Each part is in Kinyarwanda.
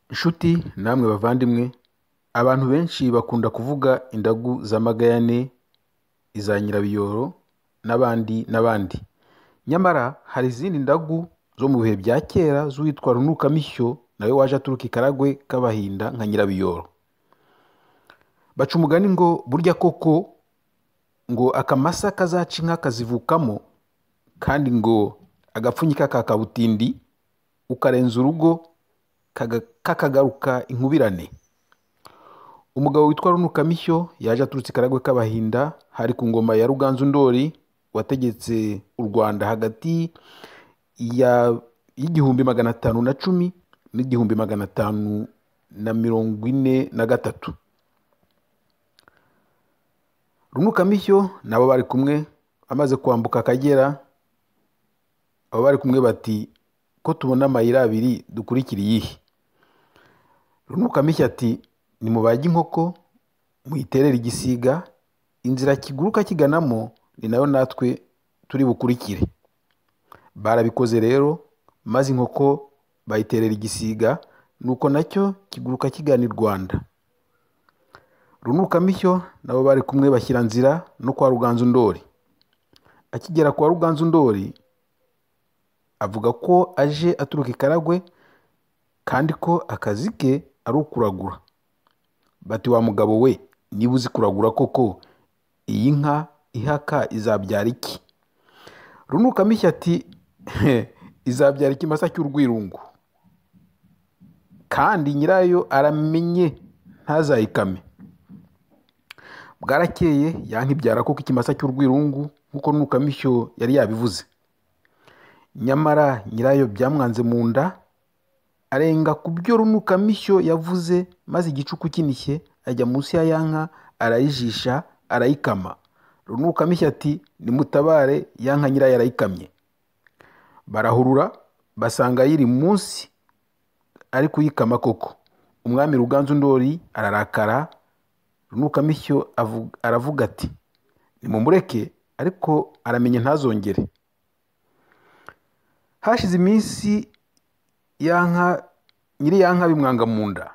Nshuti namwe bavandimwe, abantu benshi bakunda kuvuga indagu z'amagayane, iza Nyirabiyoro n'abandi. Nyamara hari izindi ndagu zo mu bihe bya kera z'uwitwa Runukamishyo nawe waje aturuka i Karagwe k'Abahinda nka Nyirabiyoro. Baca umugani ngo burya koko ngo akamasa kazaca inka kazivukamo, kandi ngo agapfunyika ka kabutindi ukarenza urugo kakagaruka inkubirane. Umugabo witwa Runukamishyo yaje aturutse i Karagwe k'Abahinda hari ku ngoma ya Ruganzu Ndori wategetse u Rwanda hagati y'igihumbi 510 n'igihumbi 543. Runukamishyo nabo bari kumwe amaze kwambuka Akagera, abo bari kumwe bati ko tubona amayira abiri dukurikira iyihe? Runukamishyo ati nimubage inkoko muyiterere igisiga, inzira kiguruka kiganamo ni nayo natwe turi bukurikire. Barabikoze rero, maze inkoko bayiterera igisiga, nuko nacyo kiguruka kigana i Rwanda. Runukamishyo nabo bari kumwe bashyira nzira no kwa Ruganzu Ndori. Akigera kwa Ruganzu Ndori avuga ko aje aturuka i Karagwe kandi ko akazi ke ari ukuragura. Bati wa mugabo we, niba uzi kuragura koko iyi nka ihaka izabyara iki? Runukamishyo ati izabyara ikimasa cy'urwirungu, kandi nyirayo aramenye ntazayikame. Bwarakeye yanka ibyara koko ikimasa cy'urwirungu nk'uko Runukamishyo yari yabivuze. Nyamara nyirayo byamwanze mu nda, arenga ku byo Runukamishyo yavuze, maze igicuku kinishye ajya munsi ya ya nka arayijisha arayikama. Runukamishyo ati nimutabare, ya nka nyirayo arayikamye. Barahurura basanga yiri munsi ari kuyikama koko. Umwami Ruganzu Ndori ararakara. Runukamishyo aravuga ati nimumureke, ariko aramenye ntazongere. Hashize iminsi nyiri ya nka bimwanga mu nda,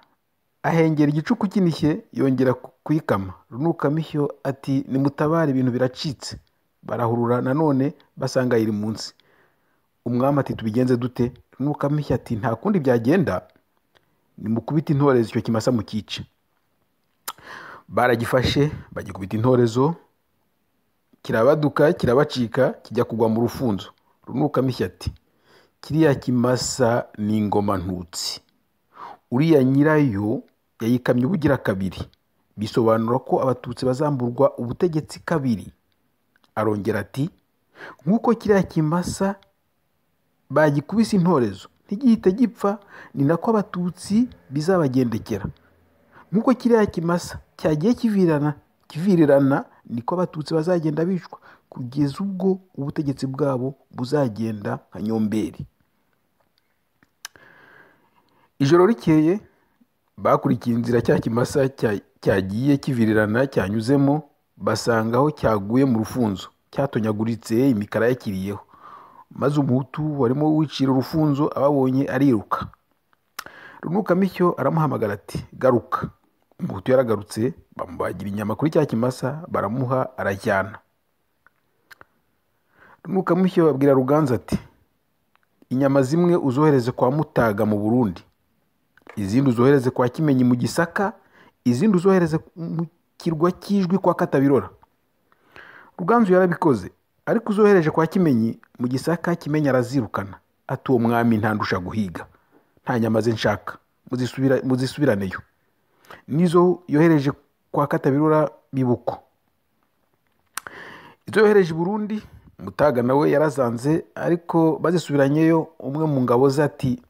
ahengera igicuku kinishye yongera kuyikama. Runukamishyo ati nimutabare, ibintu biracitse. Barahurura nanone basanga yiri munsi. Umwami ati tubigenze dute? Runukamishyo ati nta kundi byagenda, nimukubita intorezo icyo kimasa mukice. Baragifashe bagikubita intorezo, kirabaduka kirabacika kijya kugwa mu rufunzo. Runukamishyo ati kiriya kimasa ni ingoma ntutsi, uriya nyirayo yayikamye ubugira kabiri, bisobanura ko abatutsi bazamburwa ubutegetsi kabiri. Arongera ati nk'uko kiriya kimasa bagikubise intorezo ntigihite gipfa, ni nako abatutsi bizabagendekera. Nk'uko kiriya kimasa cyagiye kivirirana, niko abatutsi bazagenda bicwa kugeza ubwo ubutegetsi bwabo buzagenda nka Nyomberi. Ijoro rikeye bakurikiye inzira cya kimasa cyagiye kivirirana cyanyuzemo, basanga aho cyaguye mu rufunzo cyatonyaguritse, imikara yakiriyeho. Maze umuhutu warimo wicira urufunzo ababonye ariruka. Runukamishyo aramuhamagara ati garuka. Umuhutu yaragarutse, bamubagira inyama kuri cya kimasa baramuha, arajyana. Runukamishyo abwira Ruganzu ati inyama zimwe uzohereze kwa Mutaga mu Burundi, izindi uzohereze kwa Kimenyi mu Gisaka, izindi uzohereze mu kirwa cy'Ijwi kwa Katabirora. Ruganzu yarabikoze, ariko uzohereje kwa Kimenyi mu Gisaka, Kimenyi arazirukana ati uwo mwami ntandusha guhiga, nta nyama ze nshaka, muzisubiraneyo. Nizo yohereje kwa Katabirora bibuko. Izo yohereje i Burundi, Mutaga nawe yarazanze, ariko bazisubiranyeyo umwe mu ngabo ze ati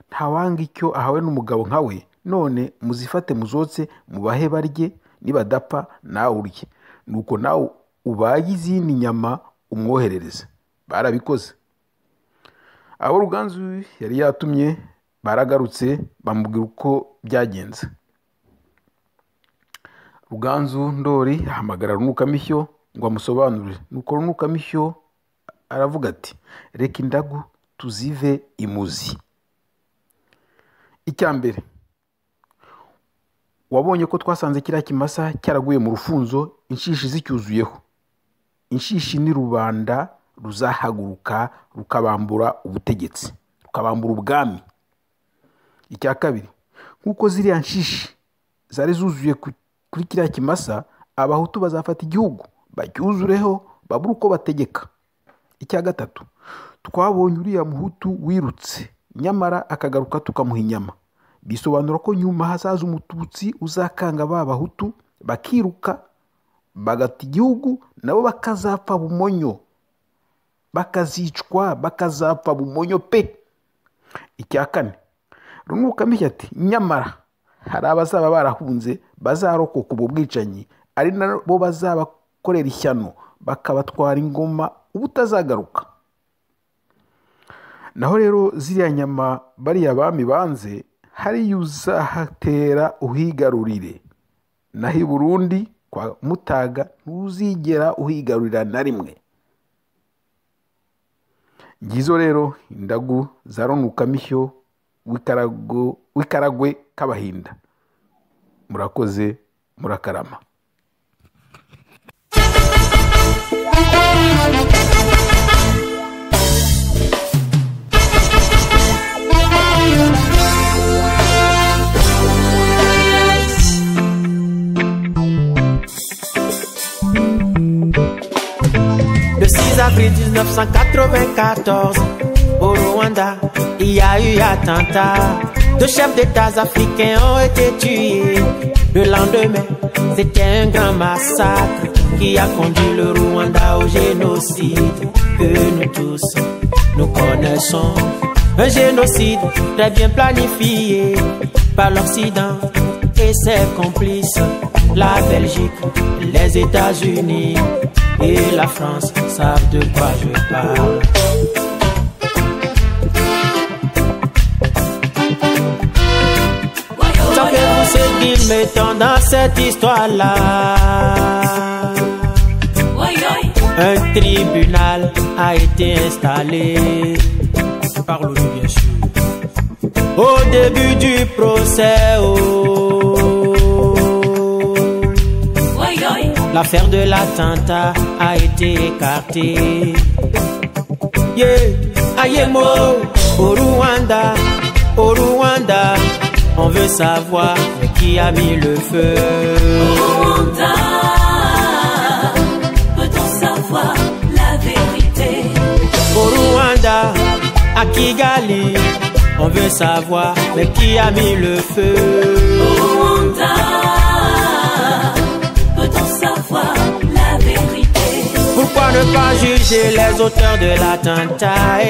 ntawanga icyo ahawe n'umugabo nkawe, none muzifate muzotse mubahe barye, nibadapfa nawe urye, nuko nawe ubaye izindi nyama umwoherereze. Barabikoze. Abo Ruganzu yari yatumye baragarutse bamubwira uko byagenze. Ruganzu Ndori ahamagara Runukamishyo ngo amusobanurire. Nuko Runukamishyo aravuga ati reka indagu tuzive imuzi. Icya mbere, wabonye ko twasanze kiriya kimasa cyaraguye mu rufunzo inshishi zicyuzuyeho. Inshishi ni rubanda ruzahaguruka rukabambura ubutegetsi, rukabambura ubwami. Icya kabiri, nk'uko ziriya nshishi zari zuzuye kuri kiriya kimasa, abahutu bazafata igihugu bacyuzureho babura uko bategeka. Icya gatatu, twabonye uriya muhutu wirutse nyamara akagaruka tukamuha inyama. Bisobanura ko nyuma hazaza umututsi uzakanga ba bahutu bakiruka bagata igihugu, nabo bakazapfa bumonyo, bakazicwa, bakazapfa bumonyo pe. Icya kane, Runukamisha ati nyamara hari abazaba barahunze bazarokoka ubu bwicanyi, ari nabo bazabakorera ishyano bakabatwara ingoma ubutazagaruka. Naho rero ziriya nyama bariya bami banze, hari uzahatera uhigarurire. Naho i Burundi kwa Mutaga ntuzigera uhigarurira na rimwe. Ngizo rero indagu za Runukamisho w'ikaragwe k'Abahinda. Murakoze, murakarama. Le 6 avril 1994, au Rwanda, il y a eu attentat. 2 chefs d'État africains ont été tués. Le lendemain, c'était un grand massacre qui a conduit le Rwanda au génocide que nous tous, nous connaissons. Un génocide très bien planifié par l'Occident et ses complices, la Belgique, les États-Unis et la France savent de quoi je parle. Savez-vous ce qu'il m'étonne dans cette histoire-là? Un tribunal a été installé, parle-nous bien sûr, au début du procès. L'affaire de l'attentat a été écartée. Ayemo, au Rwanda, on veut savoir qui a mis le feu. Au Rwanda, peut-on savoir la vérité? Au Rwanda, à Kigali, on veut savoir qui a mis le feu. Au Rwanda, peut-on savoir la vérité? Pourquoi ne pas juger les auteurs de l'attentat?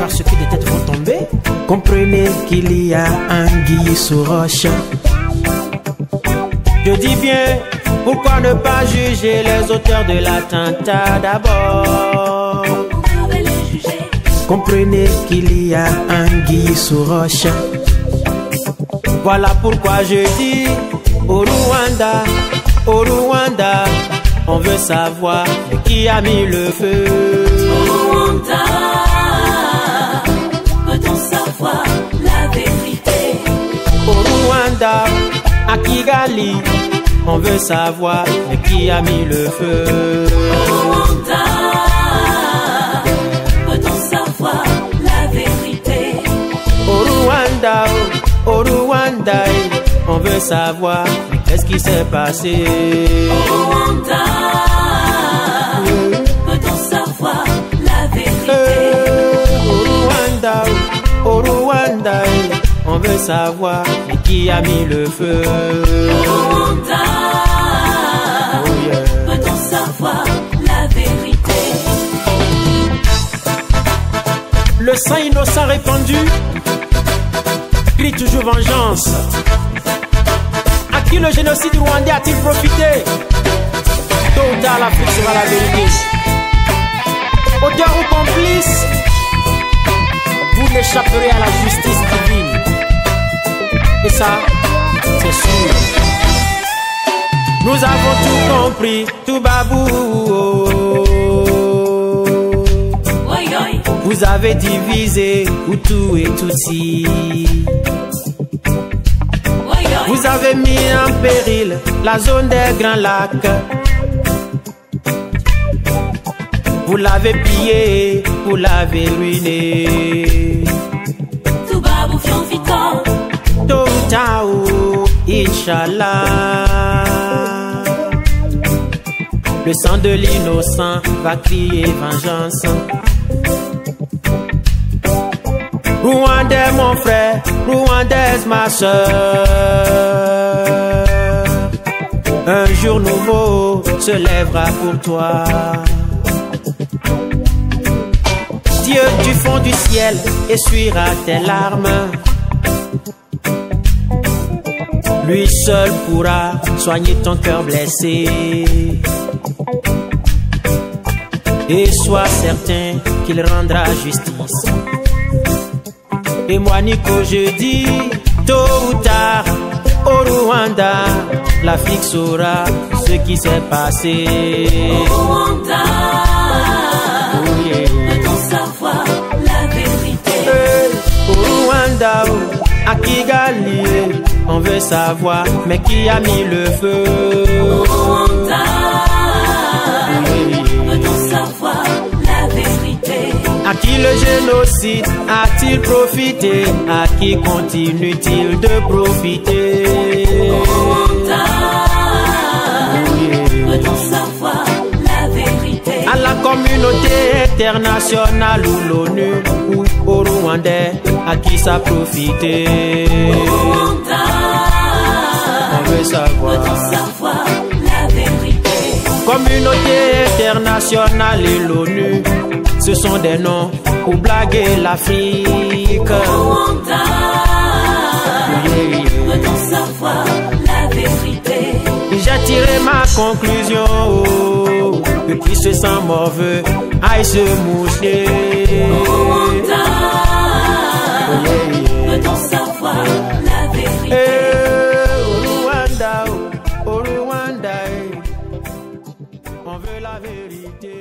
Parce que des têtes vont tomber. Comprenez qu'il y a anguille sous roche. Je dis bien, pourquoi ne pas juger les auteurs de l'attentat d'abord? Comprenez qu'il y a anguille sous roche. Voilà pourquoi je dis, au Rwanda, on veut savoir qui a mis le feu. Au Rwanda, peut-on savoir la vérité? Au Rwanda, à Kigali, on veut savoir qui a mis le feu. Au Rwanda, peut-on savoir la vérité? Au Rwanda, on veut savoir qu'est-ce qui s'est passé. Au Rwanda, peut-on savoir la vérité? Au Rwanda, on veut savoir qui a mis le feu. Au Rwanda, peut-on savoir la vérité? Le sang innocent répandu crie toujours vengeance. À qui le génocide rwandais a-t-il profité? Tôt ou tard, l'Afrique sera la vérité. Auteur ou complice, vous n'échapperez à la justice divine. Et ça, c'est sûr. Nous avons tout compris, tout babou. Vous avez divisé Hutu et Tutsi. Vous avez mis en péril la zone des Grands Lacs. Vous l'avez pillé, vous l'avez ruiné. Touba bouffion vito. Tôt ou tard, Inch'Allah, le sang de l'innocent va crier vengeance. Rwandais mon frère, Rwandaise ma soeur, un jour nouveau se lèvera pour toi. Dieu du fond du ciel essuiera tes larmes. Lui seul pourra soigner ton cœur blessé. Et sois certain qu'il rendra justice. Et moi Nico je dis, tôt ou tard, au Rwanda, l'Afrique saura ce qui s'est passé. Au Rwanda, peut-on savoir la vérité? Au Rwanda, à Kigali, on veut savoir, mais qui a mis le feu? Au Rwanda, peut-on savoir la vérité? À qui le génocide a-t-il profité? À qui continue-t-il de profiter? Au Rwanda, peut-on savoir la vérité? À la communauté internationale ou l'ONU ou au Rwandais, à qui ça profité? Au Rwanda, On veut savoir. peut-on savoir la vérité? Communauté internationale et l'ONU, ce sont des noms pour blaguer l'Afrique. Au Rwanda, peut-on savoir la vérité? J'ai tiré ma conclusion, oh, que qui se sent morveux aille se moucher. Au Rwanda, peut-on savoir la vérité? Au Rwanda, on veut la vérité.